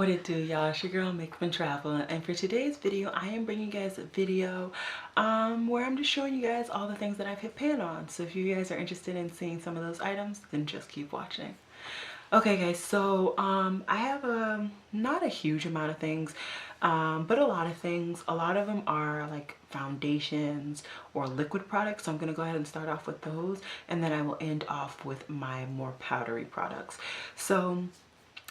What it do, y'all? It's your girl MakeupnTravel, and for today's video I am bringing you guys a video where I'm just showing you guys all the things that I've hit pan on. So if you guys are interested in seeing some of those items, then just keep watching. Okay guys, so I have not a huge amount of things, but a lot of things. A lot of them are like foundations or liquid products, so I'm gonna go ahead and start off with those, and then I will end off with my more powdery products. So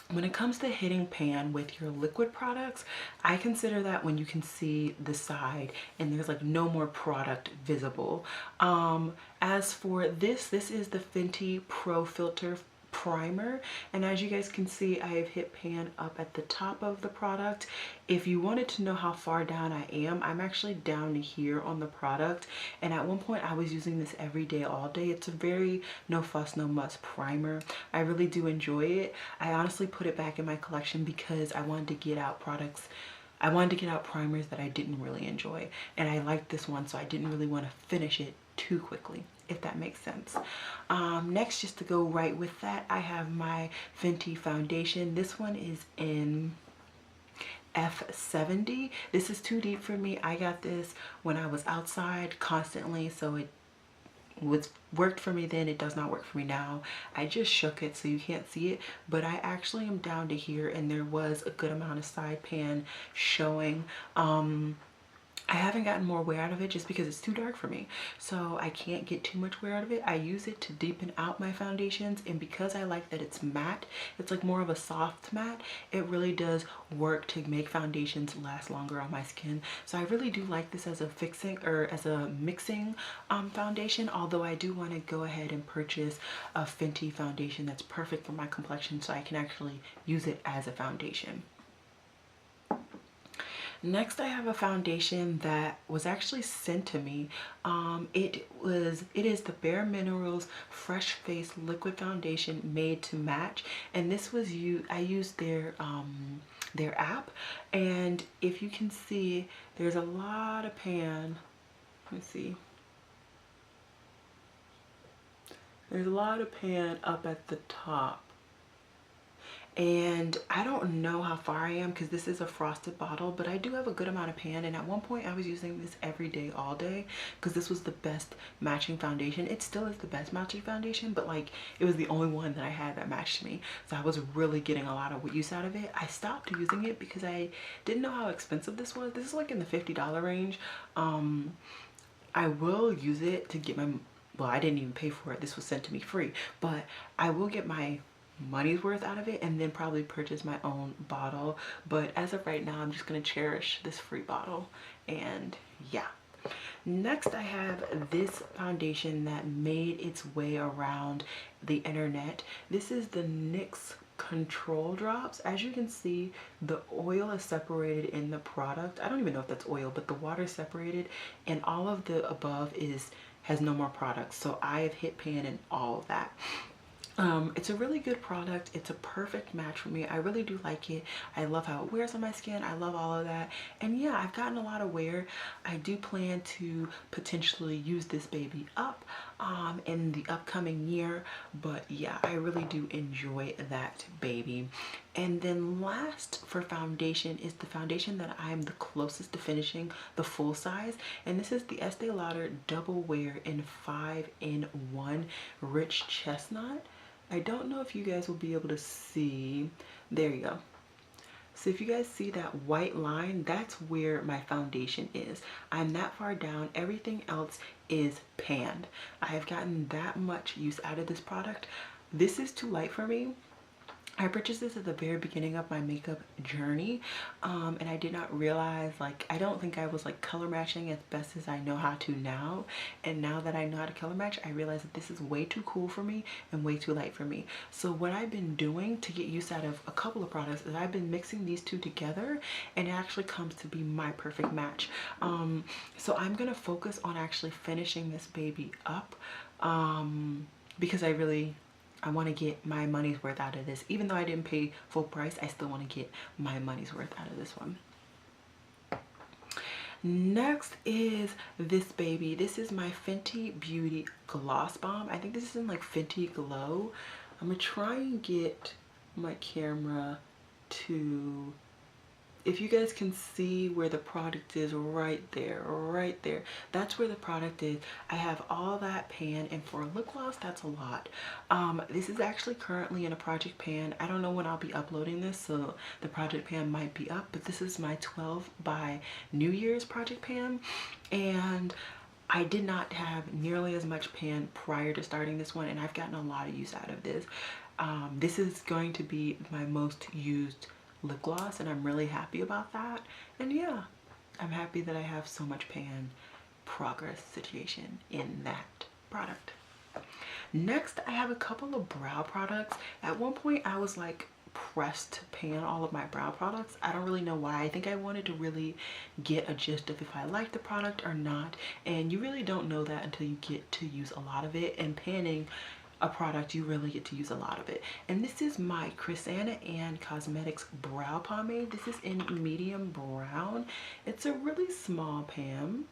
when it comes to hitting pan with your liquid products, I consider that when you can see the side and there's like no more product visible. As for this is the Fenty Pro Filter primer, and as you guys can see, I have hit pan up at the top of the product. If you wanted to know how far down I am, I'm actually down to here on the product, and at one point I was using this every day, all day. It's a very no fuss no muss primer. I really do enjoy it. I honestly put it back in my collection because I wanted to get out products, I wanted to get out primers that I didn't really enjoy, and I liked this one, so I didn't really want to finish it too quickly, if that makes sense. Next, just to go right with that, I have my Fenty foundation. This one is in F70. This is too deep for me. I got this when I was outside constantly, so it worked for me then. It does not work for me now. I just shook it so you can't see it, but I actually am down to here, and there was a good amount of side pan showing. I haven't gotten more wear out of it just because it's too dark for me, so I can't get too much wear out of it. I use it to deepen out my foundations, and because I like that it's matte, it's like more of a soft matte, it really does work to make foundations last longer on my skin. So I really do like this as a fixing or as a mixing foundation, although I do want to go ahead and purchase a Fenty foundation that's perfect for my complexion so I can actually use it as a foundation. Next, I have a foundation that was actually sent to me. It is the Bare Minerals Fresh Face Liquid Foundation Made to Match, and this was I used their app, and if you can see, there's a lot of pan. Let me see. There's a lot of pan up at the top. And I don't know how far I am because this is a frosted bottle, but I do have a good amount of pan, and at one point I was using this every day, all day, because this was the best matching foundation. It still is the best matching foundation, but like it was the only one that I had that matched me, so I was really getting a lot of use out of it. I stopped using it because I didn't know how expensive this was. This is like in the $50 range. I will use it to get my, well, I didn't even pay for it, this was sent to me free, but I will get my money's worth out of it and then probably purchase my own bottle. But as of right now, I'm just gonna cherish this free bottle, and yeah. Next, I have this foundation that made its way around the internet. This is the NYX Control Drops. As you can see, the oil is separated in the product. I don't even know if that's oil, but the water is separated, and all of the above has no more products. So I have hit pan in all of that. It's a really good product. It's a perfect match for me. I really do like it. I love how it wears on my skin. I love all of that. And yeah, I've gotten a lot of wear. I do plan to potentially use this baby up in the upcoming year. But yeah, I really do enjoy that baby. And then last for foundation is the foundation that I'm the closest to finishing, the full size. And this is the Estee Lauder Double Wear in 5-in-1 Rich Chestnut. I don't know if you guys will be able to see. There you go. So if you guys see that white line, that's where my foundation is. I'm that far down. Everything else is panned. I have gotten that much use out of this product. This is too light for me. I purchased this at the very beginning of my makeup journey, and I did not realize, like, I don't think I was like color matching as best as I know how to now. And now that I know how to color match, I realize that this is way too cool for me and way too light for me. So what I've been doing to get use out of a couple of products is I've been mixing these two together, and it actually comes to be my perfect match. So I'm gonna focus on actually finishing this baby up, because I want to get my money's worth out of this. Even though I didn't pay full price, I still want to get my money's worth out of this one. Next is this baby. This is my Fenty Beauty Gloss Bomb. I think this is in like Fenty Glow. I'm gonna try and get my camera to, if you guys can see where the product is, right there, that's where the product is. I have all that pan, and for lip gloss, that's a lot. This is actually currently in a project pan. I don't know when I'll be uploading this, so the project pan might be up, but this is my 12 by New Year's project pan, and I did not have nearly as much pan prior to starting this one, and I've gotten a lot of use out of this. This is going to be my most used lip gloss, and I'm really happy about that. And yeah, I'm happy that I have so much pan progress situation in that product. Next, I have a couple of brow products. At one point I was like pressed to pan all of my brow products. I don't really know why. I think I wanted to really get a gist of if I like the product or not, and you really don't know that until you get to use a lot of it. And panning a product, you really get to use a lot of it. And this is my Chrisanna Ann Cosmetics Brow Pomade. This is in medium brown. It's a really small pan.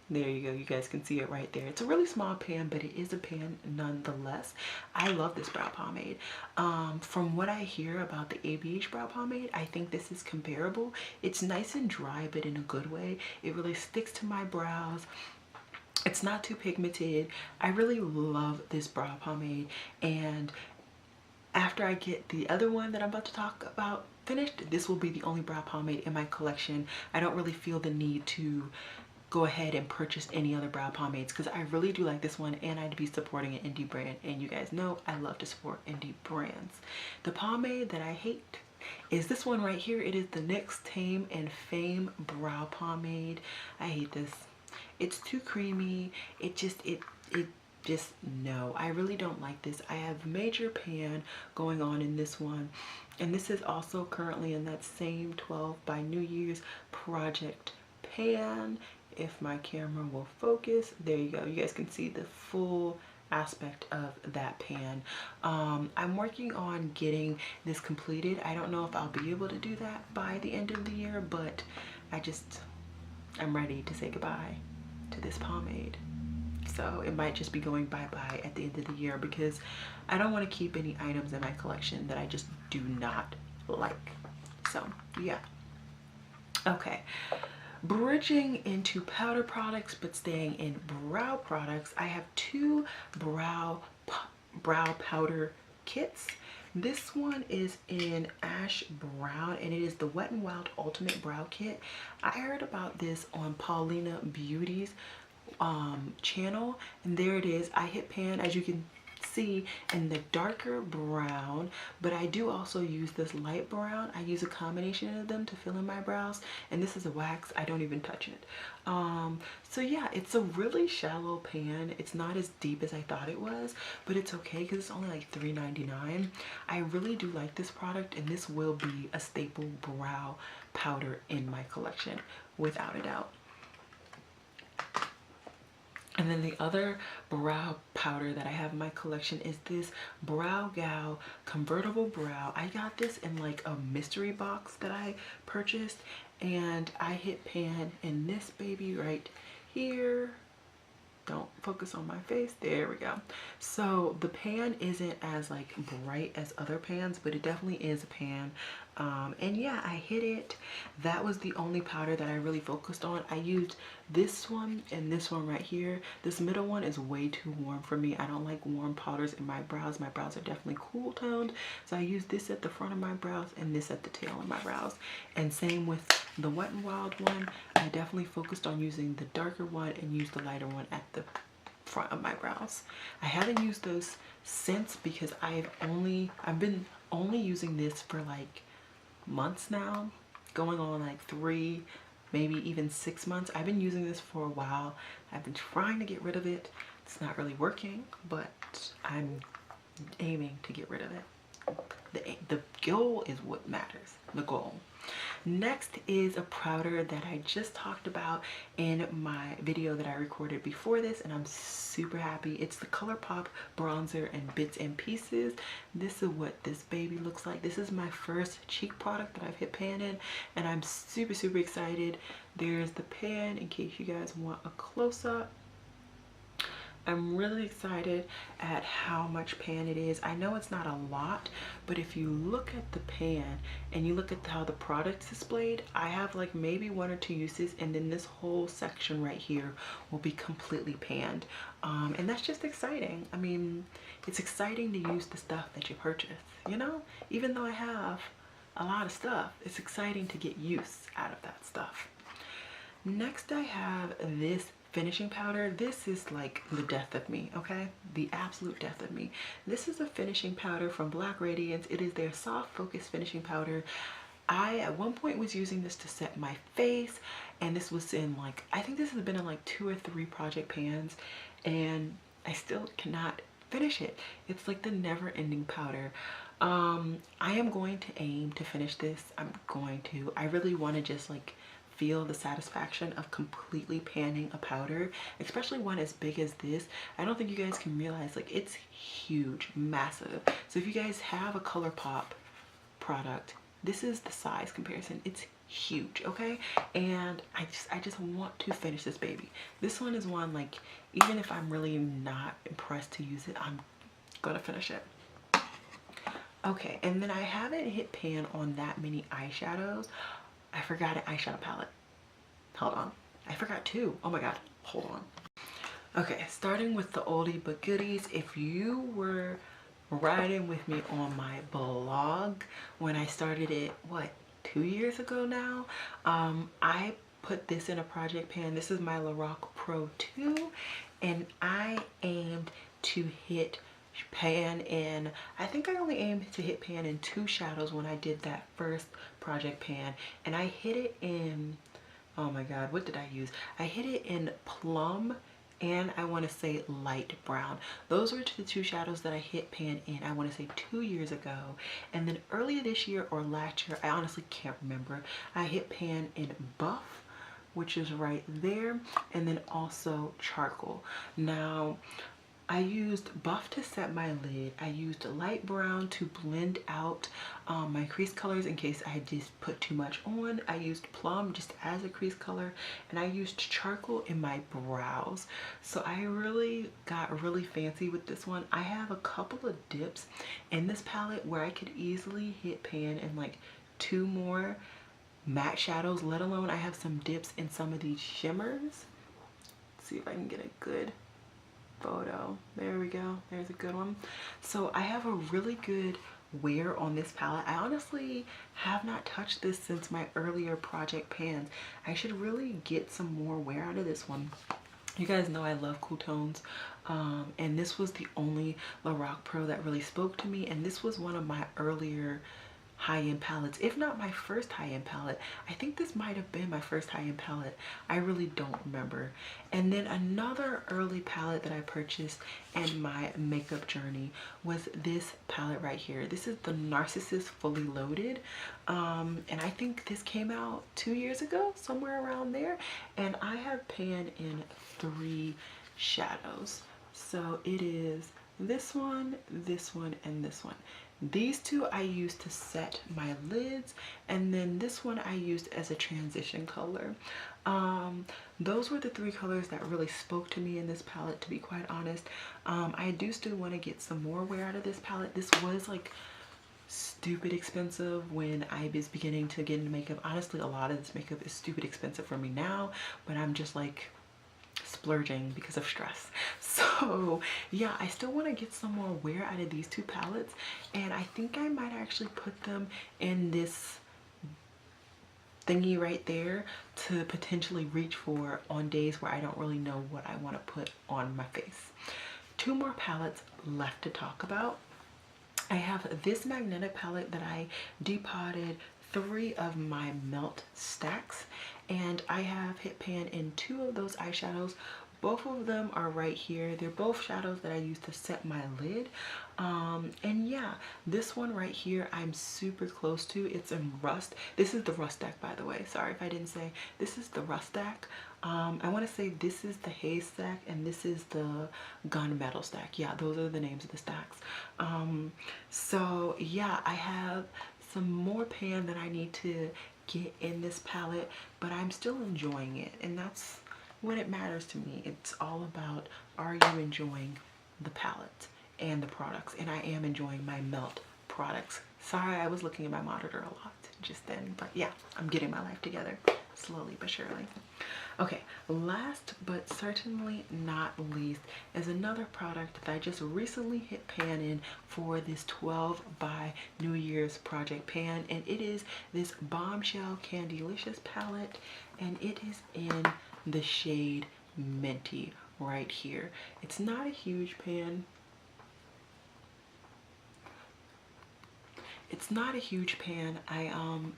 There you go, you guys can see it right there. It's a really small pan, but it is a pan nonetheless. I love this brow pomade. From what I hear about the ABH brow pomade, I think this is comparable. It's nice and dry, but in a good way. It really sticks to my brows. It's not too pigmented. I really love this brow pomade, and after I get the other one that I'm about to talk about finished, this will be the only brow pomade in my collection. I don't really feel the need to go ahead and purchase any other brow pomades because I really do like this one, and I'd be supporting an indie brand, and you guys know I love to support indie brands. The pomade that I hate is this one right here. It is the NYX Tame and Fame Brow Pomade. I hate this. It's too creamy. It just no, I really don't like this. I have major pan going on in this one, and this is also currently in that same 12 by New Year's project pan. If my camera will focus, there you go, you guys can see the full aspect of that pan. I'm working on getting this completed. I don't know if I'll be able to do that by the end of the year, but I'm ready to say goodbye to this pomade. So it might just be going bye-bye at the end of the year because I don't want to keep any items in my collection that I just do not like. So yeah. Okay, bridging into powder products but staying in brow products, I have two brow powder kits. This one is in ash brown, and it is the Wet n Wild Ultimate Brow Kit. I heard about this on Paulina Beauty's channel, and there it is. I hit pan, as you can see, in the darker brown, but I do also use this light brown. I use a combination of them to fill in my brows, and this is a wax. I don't even touch it. So yeah, it's a really shallow pan. It's not as deep as I thought it was, but it's okay because it's only like $3.99. I really do like this product, and this will be a staple brow powder in my collection without a doubt. And then the other brow powder that I have in my collection is this Brow Gal Convertible Brow. I got this in like a mystery box that I purchased, and I hit pan in this baby right here. Don't focus on my face. There we go. So the pan isn't as like bright as other pans, but it definitely is a pan. And yeah, I hit it. That was the only powder that I really focused on. I used this one and this one right here. This middle one is way too warm for me. I don't like warm powders in my brows. My brows are definitely cool toned. So I used this at the front of my brows and this at the tail of my brows. And same with the Wet n Wild one. I definitely focused on using the darker one and used the lighter one at the front of my brows. I haven't used those since because I've been only using this for like months now, going on like 3, maybe even 6 months. I've been using this for a while. I've been trying to get rid of it. It's not really working, but I'm aiming to get rid of it. The goal is what matters, the goal. Next is a powder that I just talked about in my video that I recorded before this, and I'm super happy. It's the ColourPop Bronzer in Bits and Pieces. This is what this baby looks like. This is my first cheek product that I've hit pan in, and I'm super excited. There's the pan in case you guys want a close-up. I'm really excited at how much pan it is. I know it's not a lot, but if you look at the pan and you look at how the product's displayed, I have like maybe 1 or 2 uses, and then this whole section right here will be completely panned. And that's just exciting. I mean, it's exciting to use the stuff that you purchase, you know? Even though I have a lot of stuff, it's exciting to get use out of that stuff. Next, I have this finishing powder. This is like the death of me, okay? The absolute death of me. This is a finishing powder from Black Radiance. It is their soft focus finishing powder. I at one point was using this to set my face, and this was in like, I think this has been in like 2 or 3 project pans, and I still cannot finish it. It's like the never-ending powder. I am going to aim to finish this. I really want to just like feel the satisfaction of completely panning a powder, especially one as big as this. I don't think you guys can realize, like, it's huge, massive. So if you guys have a ColourPop product, this is the size comparison. It's huge, okay? And I just want to finish this baby. This one is one, like, even if I'm really not impressed to use it, I'm gonna finish it. Okay, and then I haven't hit pan on that many eyeshadows. I forgot an eyeshadow palette. Hold on. I forgot 2. Oh my god. Hold on. Okay, starting with the oldie but goodies. If you were riding with me on my blog when I started it, what, 2 years ago now? I put this in a project pan. This is my Loreal Pro 2, and I aimed to hit pan in, I think I only aimed to hit pan in 2 shadows when I did that first project pan, and I hit it in, oh my god, what did I use? I hit it in plum, and I want to say light brown. Those were the 2 shadows that I hit pan in, I want to say 2 years ago. And then earlier this year or last year, I honestly can't remember, I hit pan in buff, which is right there, and then also charcoal. Now I used buff to set my lid. I used light brown to blend out my crease colors in case I just put too much on. I used plum just as a crease color, and I used charcoal in my brows. So I really got really fancy with this one. I have a couple of dips in this palette where I could easily hit pan in like 2 more matte shadows, let alone I have some dips in some of these shimmers. Let's see if I can get a good photo. There we go. There's a good one. So I have a really good wear on this palette. I honestly have not touched this since my earlier project pans. I should really get some more wear out of this one. You guys know I love cool tones, and this was the only Loreal Pro that really spoke to me, and this was one of my earlier high-end palettes, if not my first high-end palette. I think this might have been my first high-end palette. I really don't remember. And then another early palette that I purchased in my makeup journey was this palette right here. This is the Narcissist Fully Loaded, and I think this came out 2 years ago, somewhere around there. And I have pan in 3 shadows. So it is this one, and this one. These 2 I used to set my lids, and then this one I used as a transition color. Those were the 3 colors that really spoke to me in this palette, to be quite honest. I do still want to get some more wear out of this palette. This was like stupid expensive when I was beginning to get into makeup. Honestly, a lot of this makeup is stupid expensive for me now, but I'm just like splurging because of stress. So yeah, I still want to get some more wear out of these 2 palettes, and I think I might actually put them in this thingy right there to potentially reach for on days where I don't really know what I want to put on my face. 2 more palettes left to talk about. I have this magnetic palette that I depotted 3 of my melt stacks, and I have hit pan in 2 of those eyeshadows. Both of them are right here. They're both shadows that I use to set my lid. And yeah, this one right here I'm super close to. It's in Rust. This is the Rust stack, by the way. Sorry if I didn't say. This is the Rust stack. I want to say this is the Haze stack, and this is the Gunmetal stack. Yeah, those are the names of the stacks. So yeah, I have some more pan that I need to get in this palette, but I'm still enjoying it, and that's when it matters to me, it's all about, are you enjoying the palette and the products? And I am enjoying my Melt products. Sorry, I was looking at my monitor a lot just then, but yeah, I'm getting my life together slowly but surely. Okay, last but certainly not least is another product that I just recently hit pan in for this 12 by New Year's project pan, and it is this Bombshell Candylicious palette, and it is in the shade Minty right here. It's not a huge pan. It's not a huge pan. I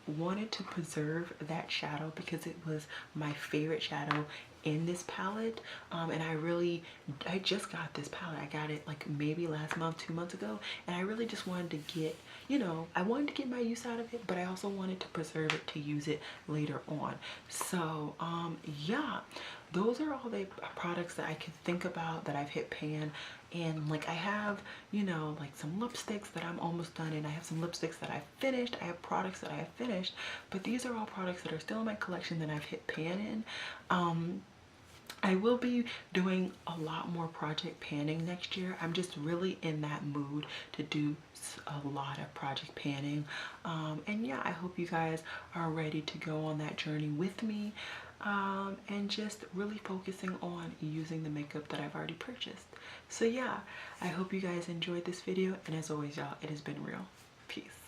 wanted to preserve that shadow because it was my favorite shadow in this palette, and I just got this palette. I got it like maybe last month, 2 months ago, and I really just wanted to get, you know, I wanted to get my use out of it, but I also wanted to preserve it to use it later on. So yeah, those are all the products that I could think about that I've hit pan. And like I have, you know, like some lipsticks that I'm almost done, and I have some lipsticks that I've finished. I have products that I have finished, but these are all products that are still in my collection that I've hit pan in. I will be doing a lot more project panning next year. I'm just really in that mood to do a lot of project panning. And yeah, I hope you guys are ready to go on that journey with me, and just really focusing on using the makeup that I've already purchased. So yeah, I hope you guys enjoyed this video, and as always, y'all, it has been real. Peace.